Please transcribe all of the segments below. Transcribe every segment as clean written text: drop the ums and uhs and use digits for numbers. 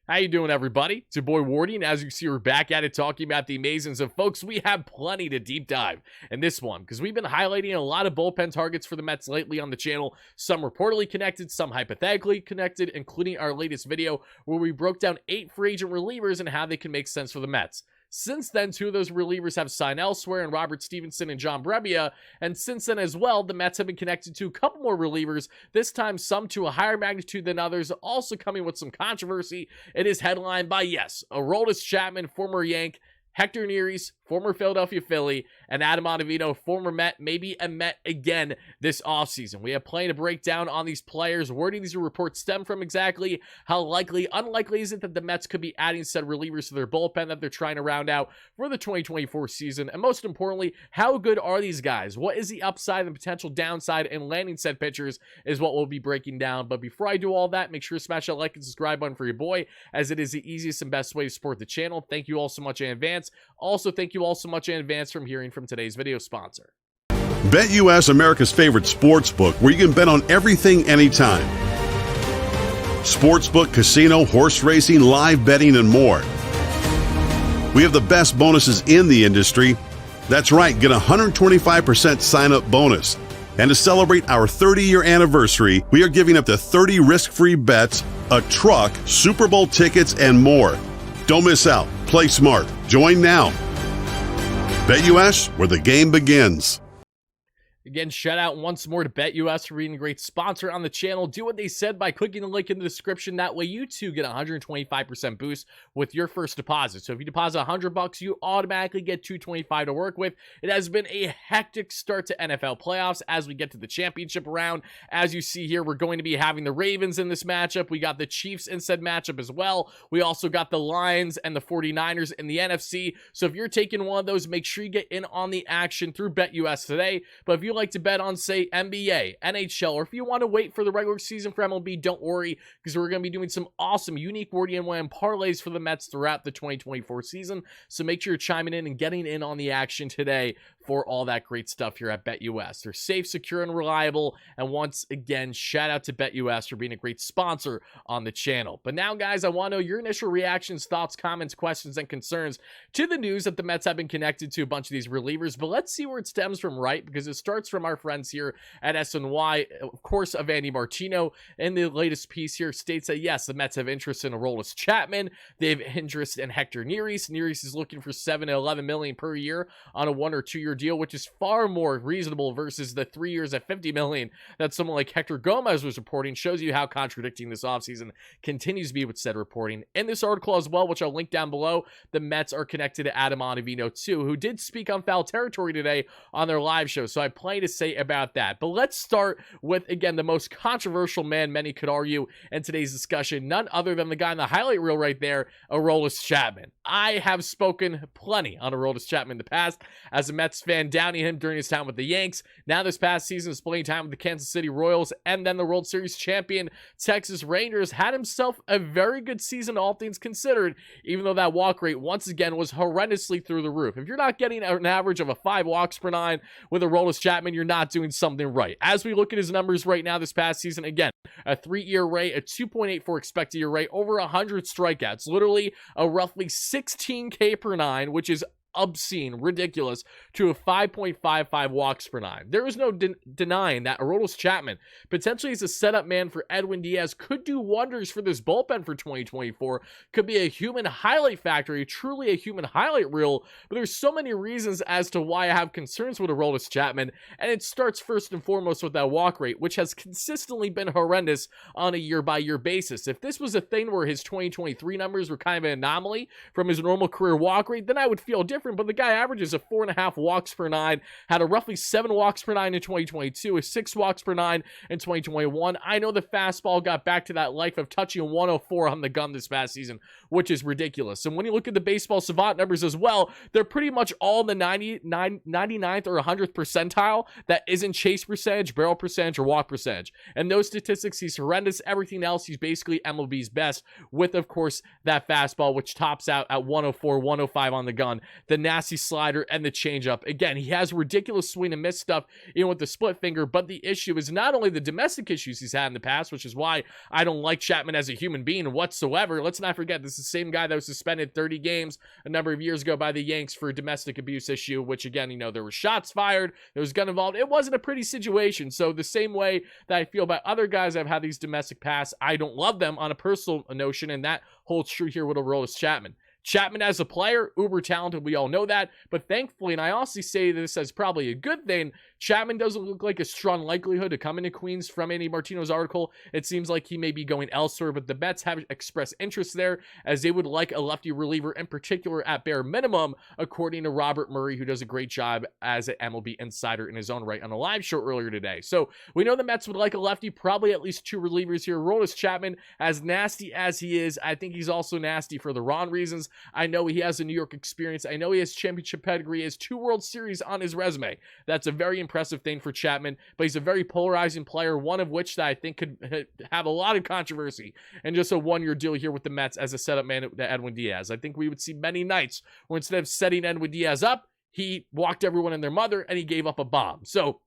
How you doing, everybody? It's your boy Wardy, and as you see, we're back at it talking about the amazings. And folks, we have plenty to deep dive in this one because we've been highlighting a lot of bullpen targets for the Mets lately on the channel. Some reportedly connected, some hypothetically connected, including our latest video where we broke down 8 free agent relievers and how they can make sense for the Mets. Since then, 2 of those relievers have signed elsewhere in Robert Stevenson and John Brebbia, and since then as well, the Mets have been connected to a couple more relievers, this time some to a higher magnitude than others, also coming with some controversy. It is headlined by, yes, Aroldis Chapman, former Yank, Hector Neris, former Philadelphia Philly, and Adam Ottavino, former Met, maybe a Met again this offseason. We have plenty to break down on these players. Where do these reports stem from exactly? How likely, unlikely is it that the Mets could be adding said relievers to their bullpen that they're trying to round out for the 2024 season? And most importantly, how good are these guys? What is the upside and potential downside in landing said pitchers is what we'll be breaking down. But before I do all that, make sure to smash that like and subscribe button for your boy, as it is the easiest and best way to support the channel. Thank you all so much in advance. Also, thank you all so much in advance from hearing from today's video sponsor. BetUS, America's favorite sports book, where you can bet on everything anytime. Sportsbook, casino, horse racing, live betting, and more. We have the best bonuses in the industry. That's right, get a 125% sign-up bonus. And to celebrate our 30-year anniversary, we are giving up to 30 risk-free bets, a truck, Super Bowl tickets, and more. Don't miss out. Play smart. Join now. BetUS, where the game begins. Again, shout out once more to BetUS for being a great sponsor on the channel. Do what they said by clicking the link in the description. That way you too get a 125% boost with your first deposit. So if you deposit $100, you automatically get $225 to work with. It has been a hectic start to NFL playoffs as we get to the championship round. As you see here, we're going to be having the Ravens in this matchup. We got the Chiefs in said matchup as well. We also got the Lions and the 49ers in the NFC. So if you're taking one of those, make sure you get in on the action through BetUS today. But if you like to bet on, say, NBA, NHL, or if you want to wait for the regular season for MLB, don't worry, because we're going to be doing some awesome, unique WardyNYM parlays for the Mets throughout the 2024 season. So make sure you're chiming in and getting in on the action today for all that great stuff here at BetUS. They're safe, secure, and reliable. And once again, shout out to BetUS for being a great sponsor on the channel. But now, guys, I want to know your initial reactions, thoughts, comments, questions, and concerns to the news that the Mets have been connected to a bunch of these relievers. But let's see where it stems from, right? Because it starts from our friends here at SNY. Of course, Andy Martino in the latest piece here states that, yes, the Mets have interest in Aroldis Chapman. They have interest in Hector Neris. Neris is looking for $7 to $11 million per year on a 1 or 2 year deal, which is far more reasonable versus the 3 years at $50 million that someone like Hector Gomez was reporting. Shows you how contradicting this offseason continues to be with said reporting. In this article as well, which I'll link down below, the Mets are connected to Adam Ottavino too, who did speak on Foul Territory today on their live show. So I have plenty to say about that. But let's start with, again, the most controversial man, many could argue, in today's discussion, none other than the guy in the highlight reel right there, Aroldis Chapman. I have spoken plenty on Aroldis Chapman in the past as a Mets fan, downing him during his time with the Yanks. Now this past season, splitting time with the Kansas City Royals and then the World Series champion Texas Rangers, had himself a very good season, all things considered, even though that walk rate once again was horrendously through the roof. If you're not getting an average of a 5 walks per 9 with Aroldis Chapman, you're not doing something right. As we look at his numbers right now this past season, again, a 3-year rate, a 2.84 expected year rate, over 100 strikeouts, literally a roughly 16K per 9, which is obscene, ridiculous, to a 5.55 walks per 9. There is no denying that Aroldis Chapman, potentially as a setup man for Edwin Diaz, could do wonders for this bullpen for 2024, could be a human highlight factory, truly a human highlight reel. But there's so many reasons as to why I have concerns with Aroldis Chapman, and it starts first and foremost with that walk rate, which has consistently been horrendous on a year-by-year basis. If this was a thing where his 2023 numbers were kind of an anomaly from his normal career walk rate, then I would feel different. But the guy averages a 4.5 walks per 9, had a roughly 7 walks per 9 in 2022, a 6 walks per 9 in 2021. I know the fastball got back to that life of touching 104 on the gun this past season, which is ridiculous. And when you look at the baseball savant numbers as well, they're pretty much all in the 99th or 100th percentile. That isn't chase percentage, barrel percentage, or walk percentage. And those statistics, he's horrendous. Everything else, he's basically MLB's best, with, of course, that fastball, which tops out at 104, 105 on the gun. the nasty slider, and the changeup. Again, he has ridiculous swing and miss stuff, with the split finger, but the issue is not only the domestic issues he's had in the past, which is why I don't like Chapman as a human being whatsoever. Let's not forget, this is the same guy that was suspended 30 games a number of years ago by the Yanks for a domestic abuse issue, which again, there were shots fired, there was gun involved. It wasn't a pretty situation. So the same way that I feel about other guys that have had these domestic pasts, I don't love them on a personal notion, and that holds true here with Aroldis Chapman. Chapman as a player, uber talented, we all know that, but thankfully, and I also say this as probably a good thing, Chapman doesn't look like a strong likelihood to come into Queens from Andy Martino's article. It seems like he may be going elsewhere, but the Mets have expressed interest there as they would like a lefty reliever in particular at bare minimum, according to Robert Murray, who does a great job as an MLB insider in his own right on a live show earlier today. So we know the Mets would like a lefty, probably at least two relievers here. Aroldis Chapman, as nasty as he is, I think he's also nasty for the wrong reasons. I know he has a New York experience. I know he has championship pedigree. He has 2 World Series on his resume. That's a very impressive thing for Chapman, but he's a very polarizing player, one of which that I think could have a lot of controversy and just a one-year deal here with the Mets as a setup man to Edwin Diaz. I think we would see many nights where instead of setting Edwin Diaz up, he walked everyone and their mother and he gave up a bomb. So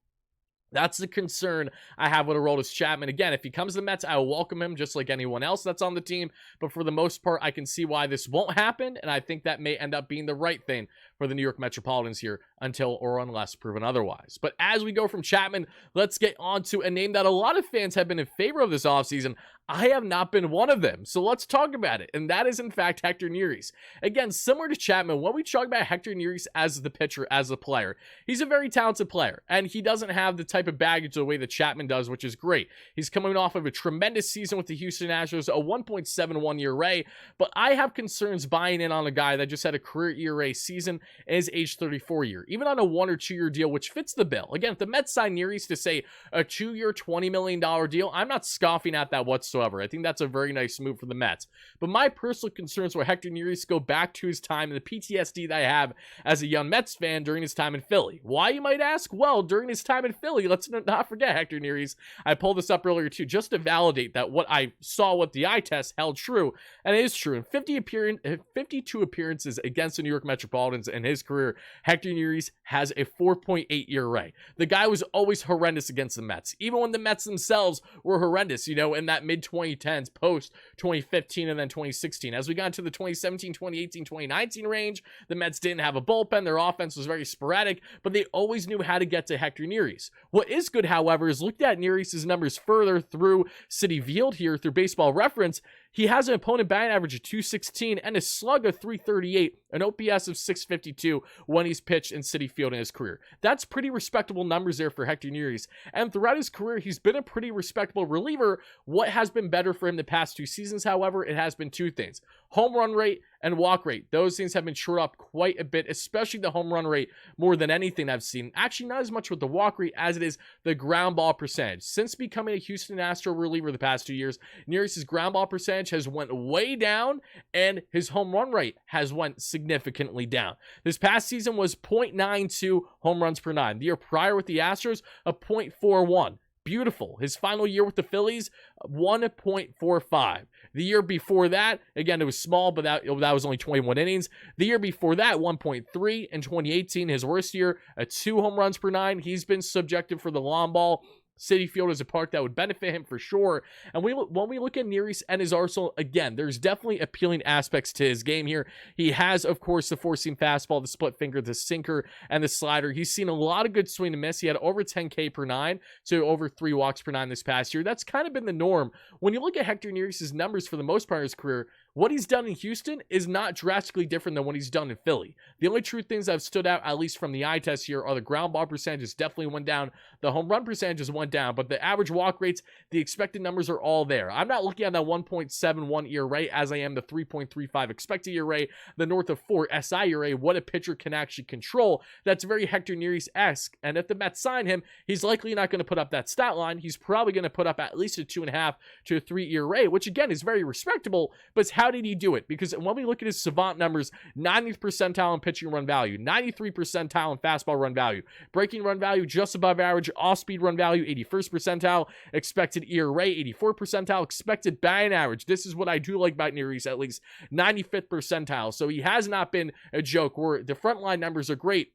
that's the concern I have with Aroldis Chapman. Again, if he comes to the Mets, I will welcome him just like anyone else that's on the team. But for the most part, I can see why this won't happen. And I think that may end up being the right thing for the New York Metropolitans here until or unless proven otherwise. But as we go from Chapman, let's get on to a name that a lot of fans have been in favor of this offseason. I have not been one of them. So let's talk about it. And that is, in fact, Hector Neris. Again, similar to Chapman, when we talk about Hector Neris as the pitcher, as a player, he's a very talented player. And he doesn't have the type of baggage the way that Chapman does, which is great. He's coming off of a tremendous season with the Houston Astros, a 1.71 ERA. But I have concerns buying in on a guy that just had a career ERA season and is age 34 year, even on a 1 or 2 year deal, which fits the bill. Again, if the Mets sign Neris to say a 2-year, $20 million deal, I'm not scoffing at that whatsoever. I think that's a very nice move for the Mets. But my personal concerns with Hector Neris go back to his time and the PTSD that I have as a young Mets fan during his time in Philly. Why, you might ask? Well, during his time in Philly, let's not forget Hector Neris. I pulled this up earlier too, just to validate that what I saw with the eye test held true, and it is true. In 52 appearances against the New York Metropolitans in his career, Hector Neris has a 4.8 ERA. The guy was always horrendous against the Mets, even when the Mets themselves were horrendous, in that mid-2010s, post-2015 and then 2016. As we got into the 2017, 2018, 2019 range, the Mets didn't have a bullpen. Their offense was very sporadic, but they always knew how to get to Hector Neris. What is good, however, is look at Neris' numbers further through Citi Field here, through Baseball Reference. He has an opponent batting average of 216 and a slug of 338, an OPS of 652 when he's pitched in Citi Field in his career. That's pretty respectable numbers there for Hector Neris. And throughout his career, he's been a pretty respectable reliever. What has been better for him the past 2 seasons, however, it has been 2 things: home run rate and walk rate. Those things have been shored up quite a bit, especially the home run rate more than anything I've seen. Actually, not as much with the walk rate as it is the ground ball percentage. Since becoming a Houston Astro reliever the past 2 years, Neris' ground ball percentage has went way down and his home run rate has went significantly down. This past season was 0.92 home runs per 9. The year prior with the Astros, a 0.41. Beautiful. His final year with the Phillies, 1.45. The year before that, again, it was small, but that was only 21 innings. The year before that, 1.3. In 2018, his worst year, a 2 home runs per 9. He's been subjected for the long ball. Citi Field is a park that would benefit him for sure. And when we look at Neris and his arsenal, again, there's definitely appealing aspects to his game here. He has, of course, the four-seam fastball, the split finger, the sinker, and the slider. He's seen a lot of good swing and miss. He had over 10 K per 9 to over 3 walks per 9 this past year. That's kind of been the norm. When you look at Hector Neris' numbers for the most part of his career, what he's done in Houston is not drastically different than what he's done in Philly. The only true things that have stood out, at least from the eye test here, are the ground ball percentages definitely went down. The home run percentages went down, but the average walk rates, the expected numbers are all there. I'm not looking at that 1.71 ERA as I am the 3.35 expected ERA, the north of 4 SI ERA, what a pitcher can actually control. That's very Hector Neris-esque, and if the Mets sign him, he's likely not going to put up that stat line. He's probably going to put up at least a 2.5 to a 3 ERA, which again is very respectable, but how did he do it? Because when we look at his savant numbers, 90th percentile in pitching run value, 93 percentile in fastball run value, breaking run value just above average, off-speed run value 81st percentile, expected ERA, 84th percentile, expected batting average. This is what I do like about Neris, at least 95th percentile. So he has not been a joke, where the frontline numbers are great.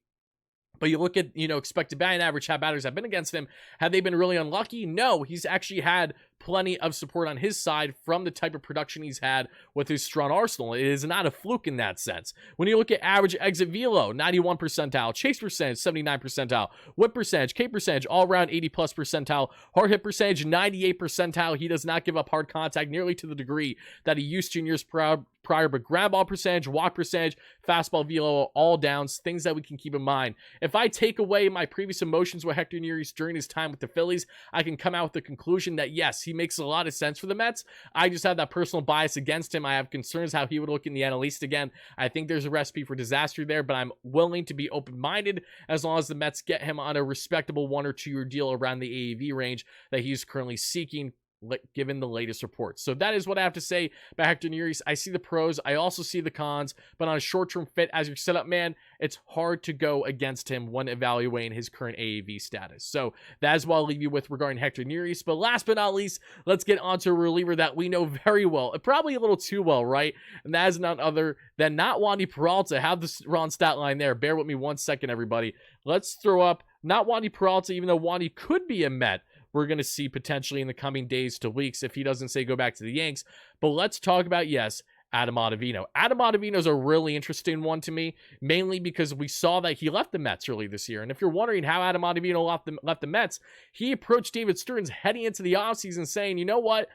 But you look at, expected batting average, how batters have been against him. Have they been really unlucky? No, he's actually had plenty of support on his side from the type of production he's had with his strong arsenal. It is not a fluke in that sense. When you look at average exit velo, 91 percentile, chase percentage, 79 percentile, whip percentage, K percentage, all around 80 plus percentile, hard hit percentage, 98 percentile. He does not give up hard contact nearly to the degree that he used to in years prior, but ground ball percentage, walk percentage, fastball velo, all downs, things that we can keep in mind. If I take away my previous emotions with Hector Neris during his time with the Phillies, I can come out with the conclusion that yes, he makes a lot of sense for the Mets. I just have that personal bias against him. I have concerns how he would look in the NL East again. I think there's a recipe for disaster there, but I'm willing to be open-minded as long as the Mets get him on a respectable 1 or 2 year deal around the AAV range that he's currently seeking, given the latest reports. So that is what I have to say about Hector Neris. I see the pros, I also see the cons, but on a short-term fit, as you're set up, man, it's hard to go against him when evaluating his current AAV status. So that is what I'll leave you with regarding Hector Neris. But last but not least, let's get on to a reliever that we know very well, probably a little too well, right? And that is none other than not Wandy Peralta. Have the wrong stat line there. Bear with me 1 second, everybody. Let's throw up not Wandy Peralta, even though Wandy could be a Met. We're going to see potentially in the coming days to weeks if he doesn't say go back to the Yanks. But let's talk about, yes, Adam Ottavino. Adam Ottavino is a really interesting one to me, mainly because we saw that he left the Mets early this year. And if you're wondering how Adam Ottavino left the Mets, he approached David Stearns heading into the offseason saying, you know what?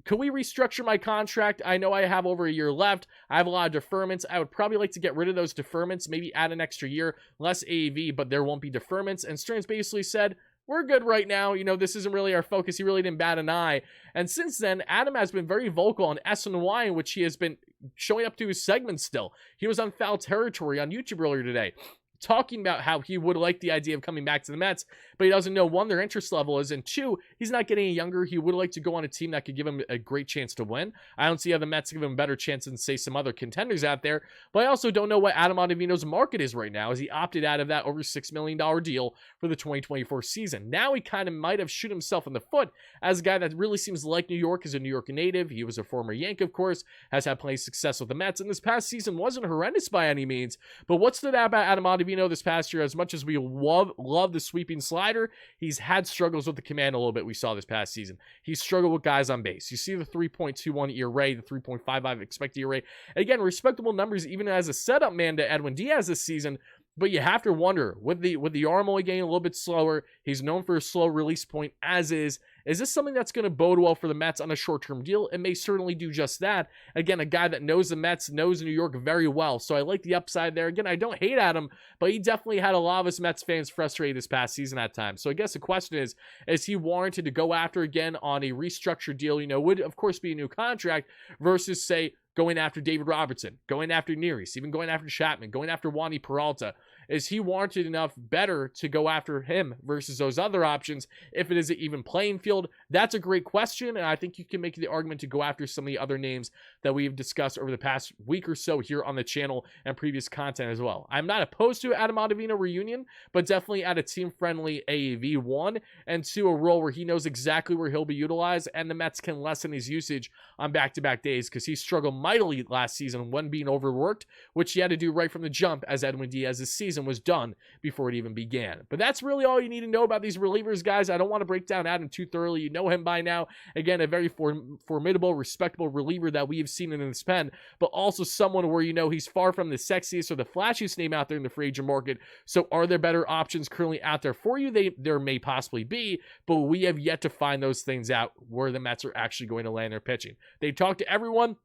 Could we restructure my contract? I know I have over a year left. I have a lot of deferments. I would probably like to get rid of those deferments, maybe add an extra year, less AAV, but there won't be deferments. And Stearns basically said, we're good right now. This isn't really our focus. He really didn't bat an eye. And since then, Adam has been very vocal on SNY, in which he has been showing up to his segments still. He was on Foul Territory on YouTube earlier today, talking about how he would like the idea of coming back to the Mets, but he doesn't know, 1, their interest level is, and 2, he's not getting any younger. He would like to go on a team that could give him a great chance to win. I don't see how the Mets give him a better chance than, say, some other contenders out there, but I also don't know what Adam Ottavino's market is right now, as he opted out of that over $6 million deal for the 2024 season. Now he kind of might have shot himself in the foot as a guy that really seems like New York, is a New York native. He was a former Yank, of course, has had plenty of success with the Mets, and this past season wasn't horrendous by any means, but what stood out about Adam Ottavino this past year, as much as we love the sweeping slider, he's had struggles with the command a little bit. We saw this past season. He's struggled with guys on base. You see the 3.21 ERA, the 3.55 expected ERA. Again, respectable numbers even as a setup man to Edwin Diaz this season. But you have to wonder, with the arm only getting a little bit slower, he's known for a slow release point as is this something that's going to bode well for the Mets on a short-term deal? It may certainly do just that. Again, a guy that knows the Mets, knows New York very well, so I like the upside there. Again, I don't hate Adam, but he definitely had a lot of us Mets fans frustrated this past season at times. So I guess the question is he warranted to go after again on a restructured deal? Would of course be a new contract versus, say, going after David Robertson, going after Neris, even going after Chapman, going after Wandy Peralta. Is he warranted enough better to go after him versus those other options if it is an even playing field? That's a great question, and I think you can make the argument to go after some of the other names that we've discussed over the past week or so here on the channel and previous content as well. I'm not opposed to Adam Ottavino reunion, but definitely at a team-friendly AAV, 1, and 2, a role where he knows exactly where he'll be utilized, and the Mets can lessen his usage on back-to-back days, because he struggled mightily last season when being overworked, which he had to do right from the jump as Edwin Diaz's season was done before it even began. But that's really all you need to know about these relievers, guys. I don't want to break down Adam too thoroughly. You know him by now. Again, a very formidable, respectable reliever that we have seen in this pen, but also someone where he's far from the sexiest or the flashiest name out there in the free agent market. So are there better options currently out there for you? There may possibly be, but we have yet to find those things out where the Mets are actually going to land their pitching. They talk to everyone.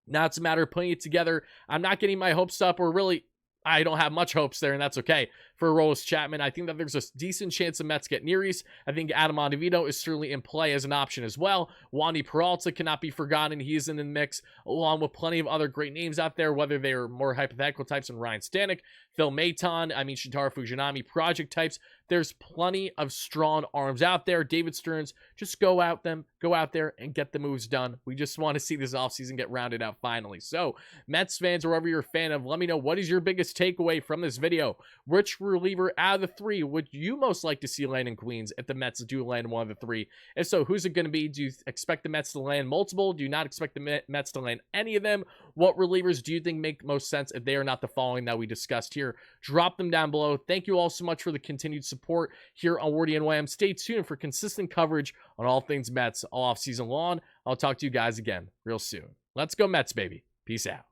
Now it's a matter of putting it together. I'm not getting my hopes up, or really, I don't have much hopes there, and that's okay. For Aroldis Chapman, I think that there's a decent chance the Mets get Neris. I think Adam Ottavino is certainly in play as an option as well. Wandy Peralta cannot be forgotten. He's in the mix, along with plenty of other great names out there, whether they are more hypothetical types than Ryan Stanek, Phil Maton, Shintaro Fujinami, project types. There's plenty of strong arms out there. David Stearns, just go out there and get the moves done. We just want to see this offseason get rounded out finally. So, Mets fans, or whoever you're a fan of, let me know, what is your biggest takeaway from this video? Which reliever out of the three would you most like to see land in Queens if the Mets do land one of the three? If so, who's it going to be? Do you expect the Mets to land multiple? Do you not expect the Mets to land any of them? What relievers do you think make most sense if they are not the following that we discussed here? Drop them down below. Thank you all so much for the continued support here on WardyNYM. Stay tuned for consistent coverage on all things Mets all off season long. I'll talk to you guys again real soon. Let's go Mets, baby. Peace out.